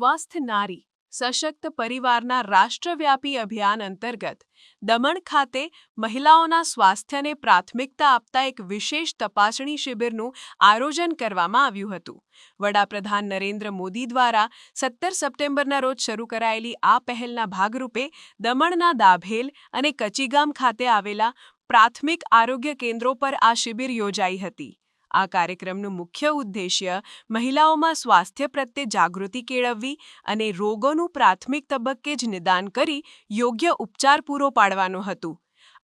સ્વસ્થ નારી સશક્ત પરિવારના રાષ્ટ્રવ્યાપી અભિયાન અંતર્ગત દમણ ખાતે મહિલાઓના સ્વાસ્થ્યને પ્રાથમિકતા આપતા એક વિશેષ તપાસણી શિબિરનું આયોજન કરવામાં આવ્યું હતું. વડાપ્રધાન નરેન્દ્ર મોદી દ્વારા 17 સપ્ટેમ્બરના રોજ શરૂ કરાયેલી આ પહેલના ભાગરૂપે દમણના દાભેલ અને કચીગામ ખાતે આવેલા પ્રાથમિક આરોગ્ય કેન્દ્રો પર આ શિબિર યોજાઈ હતી. આ કાર્યક્રમનું મુખ્ય ઉદ્દેશ્ય મહિલાઓમાં સ્વાસ્થ્ય પ્રત્યે જાગૃતિ કેળવવી અને રોગોનું પ્રાથમિક તબક્કે જ નિદાન કરી યોગ્ય ઉપચાર પૂરો પાડવાનું હતું.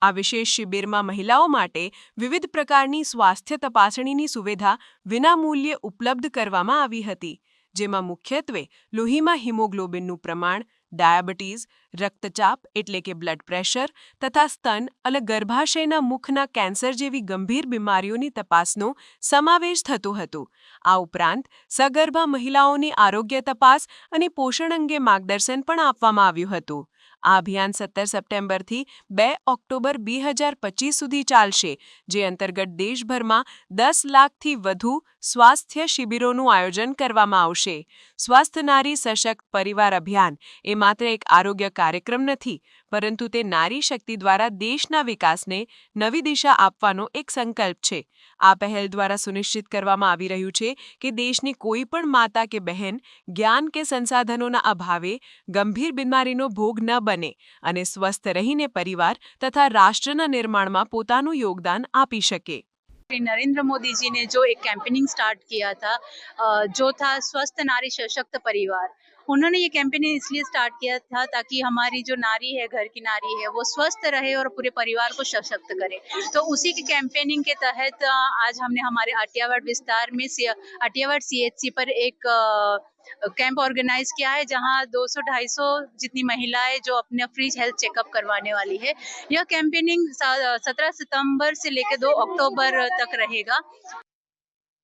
આ વિશેષ શિબિરમાં મહિલાઓ માટે વિવિધ પ્રકારની સ્વાસ્થ્ય તપાસણીની સુવિધા વિનામૂલ્યે ઉપલબ્ધ કરવામાં આવી હતી, જેમાં મુખ્યત્વે લોહીમાં હિમોગ્લોબિનનું પ્રમાણ, ડાયાબિટીસ, રક્તચાપ એટલે કે બ્લડ પ્રેશર તથા સ્તન અને ગર્ભાશયના મુખના કેન્સર જેવી ગંભીર બીમારીઓની તપાસનો સમાવેશ થતો હતો. આ ઉપરાંત સગર્ભા મહિલાઓની આરોગ્ય તપાસ અને પોષણ અંગે માર્ગદર્શન પણ આપવામાં આવ્યું હતું. આ અભિયાન 17 સપ્ટેમ્બરથી 2 ઓક્ટોબર 2025 સુધી ચાલશે, જે અંતર્ગત દેશભરમાં 10 લાખથી વધુ સ્વાસ્થ્ય શિબિરોનું આયોજન કરવામાં આવશે. સ્વસ્થ નારી સશક્ત પરિવાર અભિયાન એ માત્ર એક આરોગ્ય કાર્યક્રમ નથી, પરંતુ તે નારી શક્તિ દ્વારા દેશના વિકાસને નવી દિશા આપવાનો એક સંકલ્પ છે. આ પહેલ દ્વારા સુનિશ્ચિત કરવામાં આવી રહ્યું છે કે દેશની કોઈ પણ માતા કે બહેન જ્ઞાન કે સંસાધનોના અભાવે ગંભીર બીમારીનો ભોગ ન બને અને સ્વસ્થ રહીને પરિવાર તથા રાષ્ટ્રના નિર્માણમાં પોતાનું યોગદાન આપી શકે. नरेंद्र मोदी जी ने जो एक कैंपेनिंग स्टार्ट किया था, जो था स्वस्थ नारी सशक्त परिवार. उन्होंने ये कैंपेनिंग इसलिए स्टार्ट किया था ताकि हमारी जो नारी है, घर की नारी है, वो स्वस्थ रहे और पूरे परिवार को सशक्त करे. तो उसी की कैंपेनिंग के तहत आज हमने हमारे आटियावाड़ विस्तार में आटियावाड़ CHC पर एक कैंप ऑर्गेनाइज किया है, जहां 200-250 जितनी महिलाएं जो अपने फ्री हेल्थ चेकअप करवाने वाली है. यह कैंपेनिंग 17 सितंबर से लेकर 2 अक्टूबर तक रहेगा.